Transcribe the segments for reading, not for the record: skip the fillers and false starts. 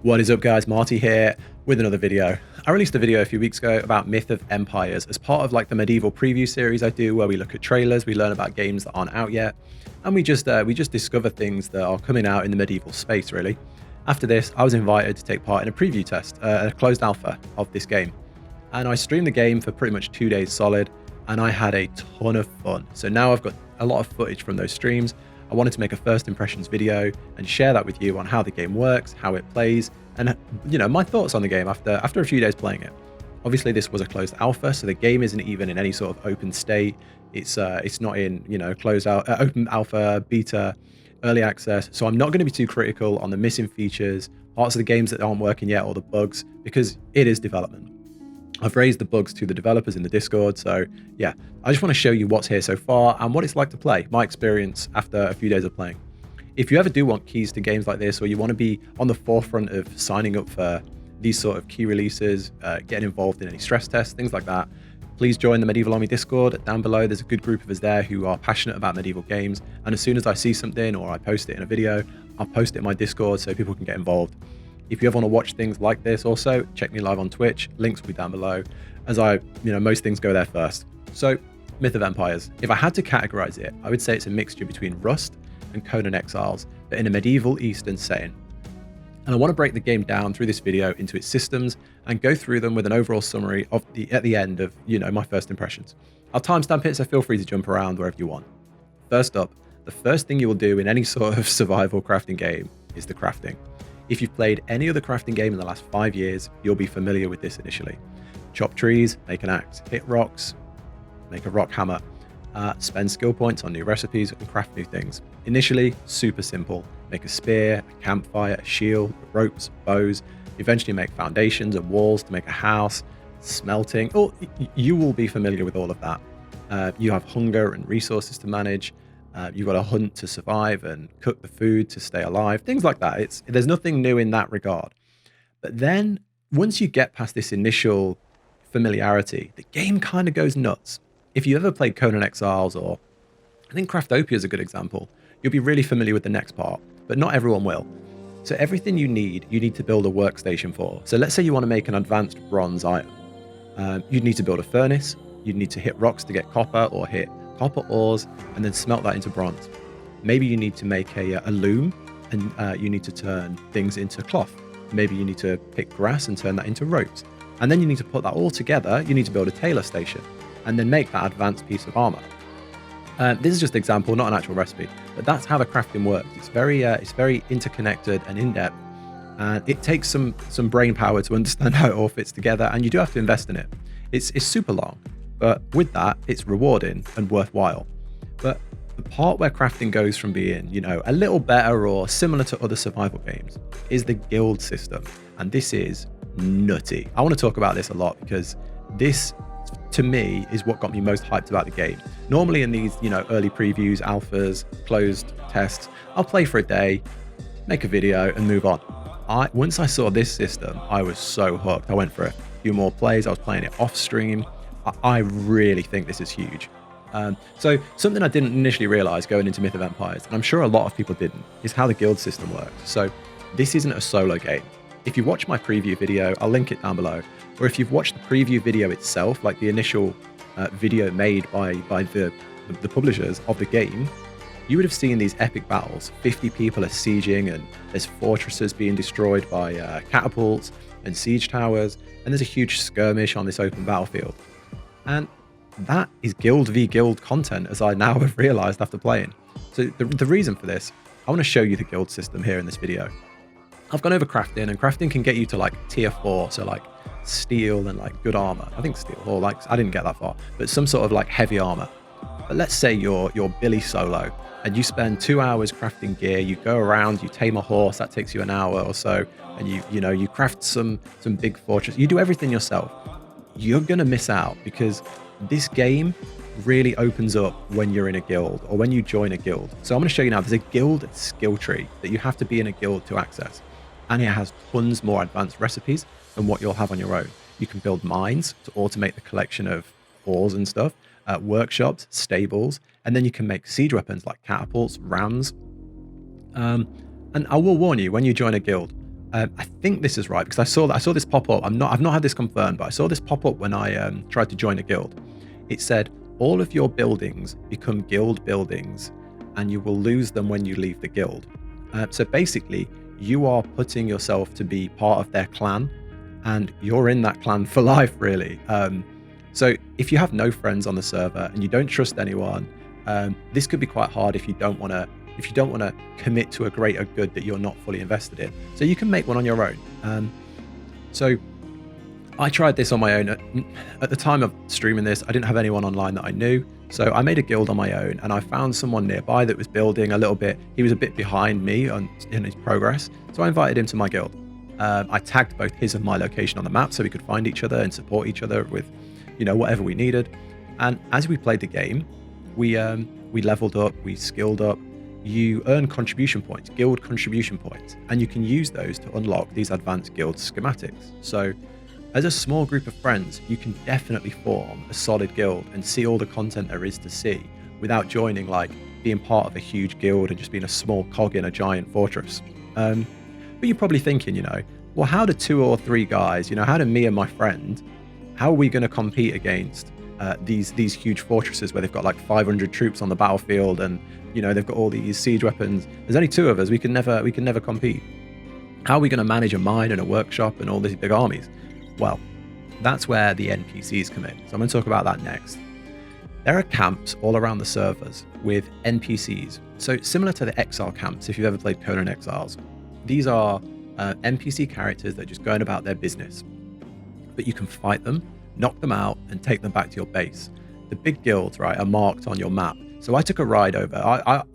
What is up, guys? Marty here with another video. I released a video a few weeks ago about Myth of Empires as part of like the medieval preview series I do, where we look at trailers, we learn about games that aren't out yet, and we just discover things that are coming out in the medieval space, really. After this, I was invited to take part in a preview test, a closed alpha of this game, and I streamed the game for pretty much 2 days solid, and I had a ton of fun. So now I've got a lot of footage from those streams. I wanted to make a first impressions video and share that with you on how the game works, how it plays, and my thoughts on the game after a few days playing it. Obviously, this was a closed alpha, so the game isn't even in any sort of open state. It's not in closed out open alpha, beta, early access. So I'm not going to be too critical on the missing features, parts of the games that aren't working yet, or the bugs, because it is development. I've raised the bugs to the developers in the Discord, so yeah, I just want to show you what's here so far and what it's like to play, my experience after a few days of playing. If you ever do want keys to games like this, or you want to be on the forefront of signing up for these sort of key releases, getting involved in any stress tests, things like that, please join the Medieval Army Discord. Down below, there's a good group of us there who are passionate about medieval games, and as soon as I see something or I post it in a video, I'll post it in my Discord so people can get involved. If you ever want to watch things like this also, check me live on Twitch, links will be down below, as most things go there first. So, Myth of Empires. If I had to categorize it, I would say it's a mixture between Rust and Conan Exiles, but in a medieval Eastern setting. And I want to break the game down through this video into its systems and go through them with an overall summary at the end of, my first impressions. I'll timestamp it, so feel free to jump around wherever you want. First up, the first thing you will do in any sort of survival crafting game is the crafting. If you've played any other crafting game in the last 5 years, you'll be familiar with this initially. Chop trees, make an axe, hit rocks, make a rock hammer, spend skill points on new recipes and craft new things. Initially, super simple. Make a spear, a campfire, a shield, ropes, bows, eventually make foundations and walls to make a house, smelting. You will be familiar with all of that. You have hunger and resources to manage. You've got to hunt to survive and cook the food to stay alive, things like that. There's nothing new in that regard. But then once you get past this initial familiarity, the game kind of goes nuts. If you ever played Conan Exiles, or I think Craftopia is a good example, you'll be really familiar with the next part, but not everyone will. So everything you need to build a workstation for. So let's say you want to make an advanced bronze iron. You'd need to build a furnace. You'd need to hit rocks to get copper, or hit copper ores and then smelt that into bronze. Maybe you need to make a loom, and you need to turn things into cloth. Maybe you need to pick grass and turn that into ropes. And then you need to put that all together. You need to build a tailor station and then make that advanced piece of armor. This is just an example, not an actual recipe, but that's how the crafting works. It's very interconnected and in-depth, and it takes some brain power to understand how it all fits together, and you do have to invest in it. It's super long, but with that, it's rewarding and worthwhile. But the part where crafting goes from being, a little better or similar to other survival games is the guild system. And this is nutty. I want to talk about this a lot because this, to me, is what got me most hyped about the game. Normally in these, early previews, alphas, closed tests, I'll play for a day, make a video and move on. Once I saw this system, I was so hooked. I went for a few more plays. I was playing it off stream. I really think this is huge. So something I didn't initially realize going into Myth of Empires, and I'm sure a lot of people didn't, is how the guild system works. So this isn't a solo game. If you watch my preview video, I'll link it down below, or if you've watched the preview video itself, like the initial video made by the publishers of the game, you would have seen these epic battles. 50 people are sieging, and there's fortresses being destroyed by catapults and siege towers, and there's a huge skirmish on this open battlefield. And that is guild v guild content, as I now have realized after playing. So the reason for this, I want to show you the guild system here in this video. I've gone over crafting, and crafting can get you to like tier 4, so like steel and like good armor. I think steel, or like I didn't get that far, but some sort of like heavy armor. But let's say you're Billy Solo, and you spend 2 hours crafting gear. You go around, you tame a horse, that takes you an hour or so, and you craft some big fortress. You do everything yourself. You're gonna miss out, because this game really opens up when you're in a guild or when you join a guild. So I'm going to show you now, there's a guild skill tree that you have to be in a guild to access, and it has tons more advanced recipes than what you'll have on your own. You can build mines to automate the collection of ores and stuff, workshops, stables, and then you can make siege weapons like catapults, rams. And I will warn you, when you join a guild, I think this is right because I saw this pop up. I've not had this confirmed, but I saw this pop up when I tried to join a guild. It said all of your buildings become guild buildings, and you will lose them when you leave the guild. So basically, you are putting yourself to be part of their clan, and you're in that clan for life, really. So if you have no friends on the server and you don't trust anyone, this could be quite hard if you don't want to commit to a greater good that you're not fully invested in. So you can make one on your own. So I tried this on my own. At the time of streaming this, I didn't have anyone online that I knew. So I made a guild on my own, and I found someone nearby that was building a little bit. He was a bit behind me in his progress. So I invited him to my guild. I tagged both his and my location on the map so we could find each other and support each other with, whatever we needed. And as we played the game, we leveled up, we skilled up. You earn contribution points, guild contribution points, and you can use those to unlock these advanced guild schematics. So as a small group of friends, you can definitely form a solid guild and see all the content there is to see without joining, like being part of a huge guild and just being a small cog in a giant fortress. But you're probably thinking, well, how do 2 or 3 guys, how do me and my friend, how are we going to compete against these huge fortresses where they've got like 500 troops on the battlefield and they've got all these siege weapons? There's only 2 of us. We can never compete. How are we going to manage a mine and a workshop and all these big armies? Well, that's where the NPCs come in. So I'm going to talk about that next. There are camps all around the servers with NPCs. So similar to the exile camps, if you've ever played Conan Exiles, these are NPC characters that are just going about their business. But you can fight them, knock them out, and take them back to your base. The big guilds, right, are marked on your map. So I took a ride over.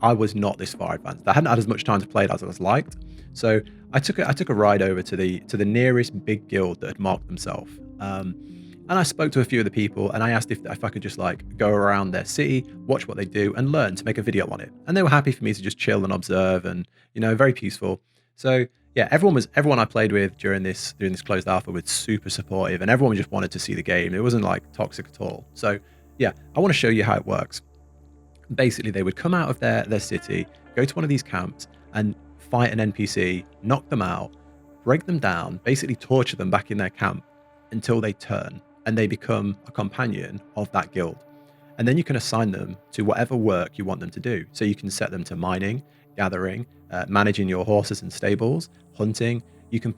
I was not this far advanced. I hadn't had as much time to play it as I was liked. So I took a ride over to the nearest big guild that had marked themselves. And I spoke to a few of the people, and I asked if I could just like go around their city, watch what they do, and learn to make a video on it. And they were happy for me to just chill and observe, and very peaceful. So yeah, everyone I played with during this closed alpha was super supportive, and everyone just wanted to see the game. It wasn't like toxic at all. So yeah, I want to show you how it works. Basically, they would come out of their city, go to one of these camps, and fight an NPC, knock them out, break them down, basically torture them back in their camp until they turn and they become a companion of that guild. And then you can assign them to whatever work you want them to do. So you can set them to mining, gathering, managing your horses and stables, hunting. You can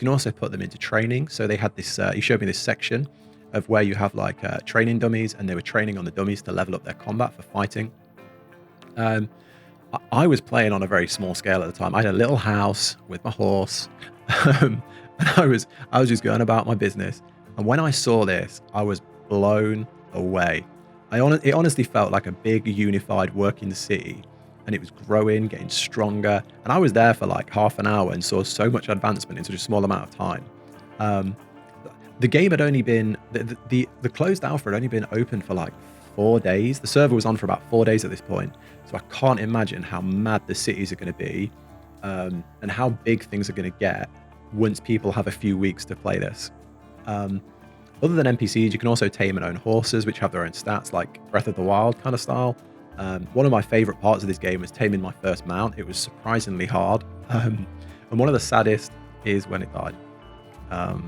also put them into training. So they had this, he showed me this section of where you have like training dummies, and they were training on the dummies to level up their combat for fighting. I was playing on a very small scale at the time. I had a little house with my horse, and I was just going about my business. And when I saw this, I was blown away. It honestly felt like a big unified working city, and it was growing, getting stronger. And I was there for like half an hour and saw so much advancement in such a small amount of time. The game had only been the closed alpha had only been open for like 4 days. The server was on for about 4 days at this point. So I can't imagine how mad the cities are going to be, and how big things are going to get once people have a few weeks to play this. Other than NPCs, you can also tame and own horses, which have their own stats, like Breath of the Wild kind of style. One of my favorite parts of this game was taming my first mount. It was surprisingly hard. And one of the saddest is when it died. But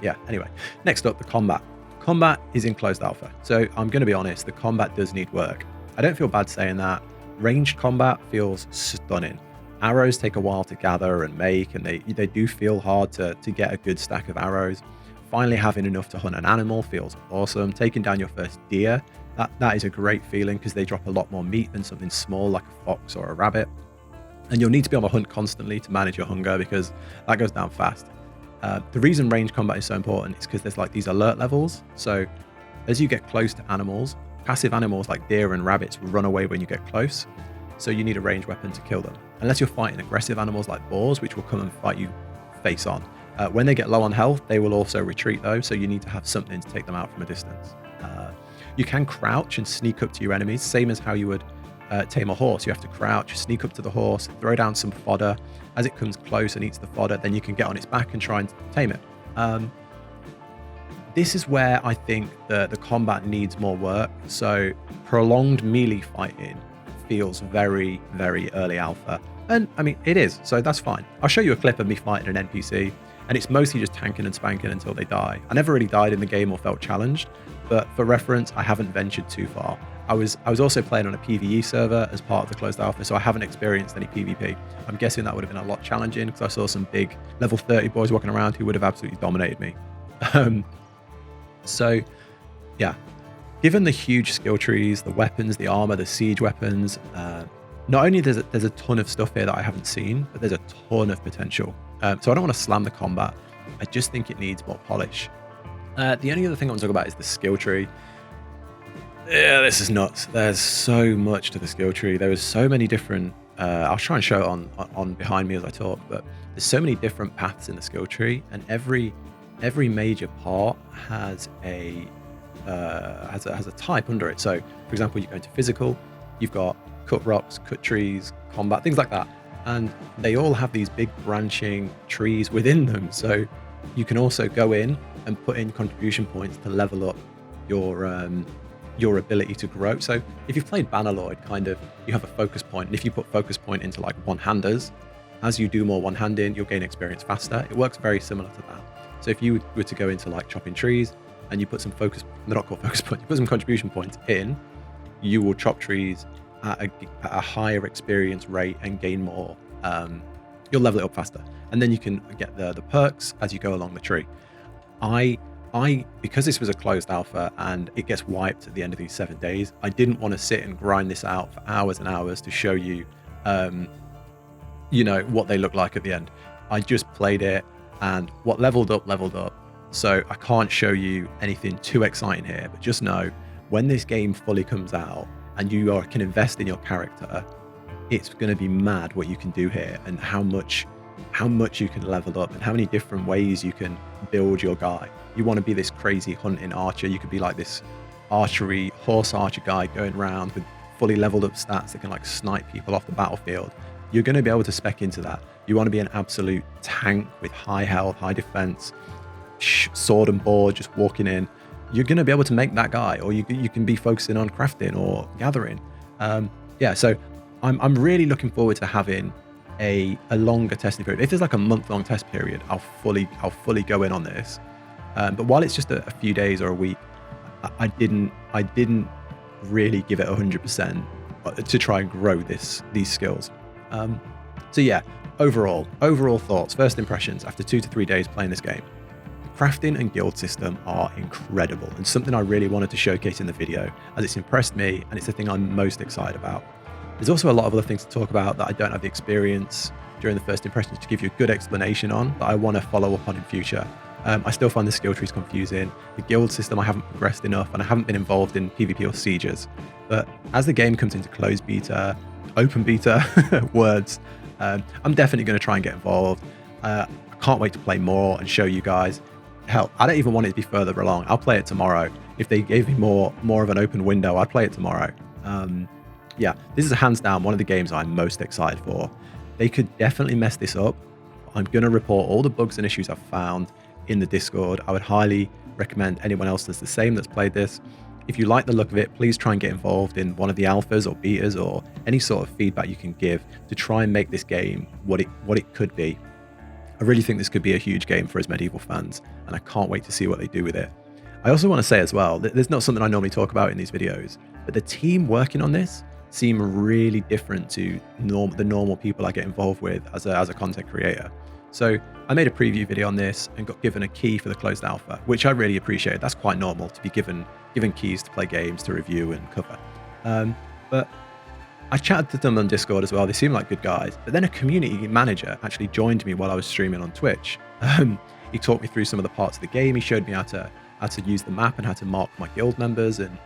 yeah, anyway, next up, the combat. Combat is in closed alpha. So I'm going to be honest, the combat does need work. I don't feel bad saying that. Ranged combat feels stunning. Arrows take a while to gather and make, and they do feel hard to get a good stack of arrows. Finally having enough to hunt an animal feels awesome. Taking down your first deer, that is a great feeling because they drop a lot more meat than something small like a fox or a rabbit. And you'll need to be on the hunt constantly to manage your hunger because that goes down fast. The reason range combat is so important is because there's like these alert levels. So as you get close to animals, passive animals like deer and rabbits run away when you get close. So you need a ranged weapon to kill them. Unless you're fighting aggressive animals like boars, which will come and fight you face on. When they get low on health, they will also retreat though. So you need to have something to take them out from a distance. You can crouch and sneak up to your enemies, same as how you would tame a horse. You have to crouch, sneak up to the horse, throw down some fodder. As it comes close and eats the fodder, then you can get on its back and try and tame it. This is where I think the combat needs more work. So prolonged melee fighting feels very, very early alpha. And I mean, it is, so that's fine. I'll show you a clip of me fighting an NPC, and it's mostly just tanking and spanking until they die. I never really died in the game or felt challenged, but for reference, I haven't ventured too far. I was also playing on a PvE server as part of the closed alpha, so I haven't experienced any PvP. I'm guessing that would have been a lot challenging because I saw some big level 30 boys walking around who would have absolutely dominated me. So yeah, given the huge skill trees, the weapons, the armor, the siege weapons, not only there's a ton of stuff here that I haven't seen, but there's a ton of potential. So I don't want to slam the combat. I just think it needs more polish. The only other thing I want to talk about is the skill tree. Yeah, this is nuts. There's so much to the skill tree. There is so many different. I'll try and show it on behind me as I talk, but there's so many different paths in the skill tree, and every major part has a type under it. So, for example, you go into physical, you've got cut rocks, cut trees, combat, things like that, and they all have these big branching trees within them. So you can also go in and put in contribution points to level up your ability to grow. So if you've played Bannerlord, kind of, you have a focus point, and if you put focus point into like one-handers, as you do more one-handing, you'll gain experience faster. It works very similar to that. So if you were to go into like chopping trees and you put some they're not called focus points, you put some contribution points in, you will chop trees at a higher experience rate and gain more. You'll level it up faster, and then you can get the perks as you go along the tree. Because this was a closed alpha and it gets wiped at the end of these 7 days, I didn't want to sit and grind this out for hours and hours to show you, what they look like at the end. I just played it, and what leveled up. So I can't show you anything too exciting here, but just know when this game fully comes out and you can invest in your character, it's going to be mad what you can do here, and how much you can level up, and how many different ways you can build your guy. You want to be this crazy hunting archer, you could be like this archery horse archer guy going around with fully leveled up stats that can like snipe people off the battlefield. You're going to be able to spec into that. You want to be an absolute tank with high health, high defense, sword and board, just walking in. You're going to be able to make that guy, or you can be focusing on crafting or gathering. So I'm really looking forward to having a longer testing period. If there's like a month-long test period, I'll fully go in on this. But while it's just a few days or a week, I didn't really give it 100% to try and grow these skills. So yeah, overall thoughts, first impressions after 2 to 3 days playing this game. The crafting and guild system are incredible, and something I really wanted to showcase in the video, as it's impressed me and it's the thing I'm most excited about. There's also a lot of other things to talk about that I don't have the experience during the first impressions to give you a good explanation on, that I want to follow up on in future. I still find the skill trees confusing. The guild system I haven't progressed enough, and I haven't been involved in PvP or sieges. But as the game comes into closed beta, open beta words, I'm definitely going to try and get involved. I can't wait to play more and show you guys. Hell, I don't even want it to be further along. I'll play it tomorrow. If they gave me more of an open window, I'd play it tomorrow. Yeah, this is hands down one of the games I'm most excited for. They could definitely mess this up. I'm going to report all the bugs and issues I've found in the Discord. I would highly recommend anyone else that's the same that's played this. If you like the look of it, please try and get involved in one of the alphas or betas, or any sort of feedback you can give to try and make this game what it could be. I really think this could be a huge game for us medieval fans, and I can't wait to see what they do with it. I also want to say as well, that there's not something I normally talk about in these videos, but the team working on this seem really different to the normal people I get involved with as a content creator. So I made a preview video on this and got given a key for the closed alpha, which I really appreciate. That's quite normal to be given keys to play games, to review and cover. But I chatted to them on Discord as well. They seem like good guys. But then a community manager actually joined me while I was streaming on Twitch. He taught me through some of the parts of the game. He showed me how to use the map and how to mark my guild members, and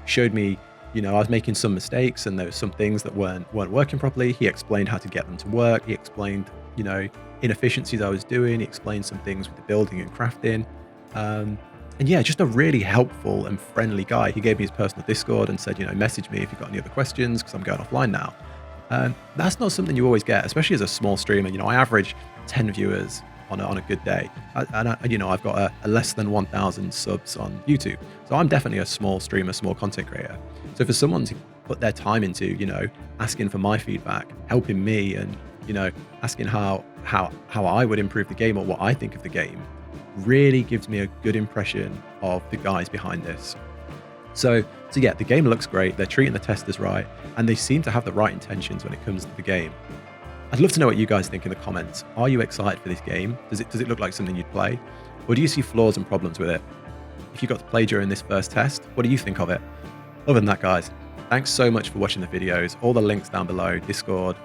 showed me, I was making some mistakes and there were some things that weren't working properly. He explained how to get them to work. He explained, inefficiencies I was doing. He explained some things with the building and crafting. And yeah, just a really helpful and friendly guy. He gave me his personal Discord and said, message me if you've got any other questions, because I'm going offline now. That's not something you always get, especially as a small streamer. I average 10 viewers on a good day. I've got a less than 1,000 subs on YouTube. So I'm definitely a small streamer, small content creator. So for someone to put their time into, asking for my feedback, helping me, and you know, asking how I would improve the game or what I think of the game really gives me a good impression of the guys behind this. So yeah, the game looks great. They're treating the testers right, and they seem to have the right intentions when it comes to the game. I'd love to know what you guys think in the comments. Are you excited for this game? Does it look like something you'd play? Or do you see flaws and problems with it? If you got to play during this first test, what do you think of it? Other than that, guys, thanks so much for watching the videos. All the links down below, Discord,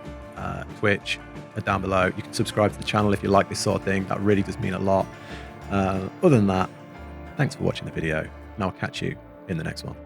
Twitch are down below. You can subscribe to the channel if you like this sort of thing. That really does mean a lot. Other than that, thanks for watching the video, and I'll catch you in the next one.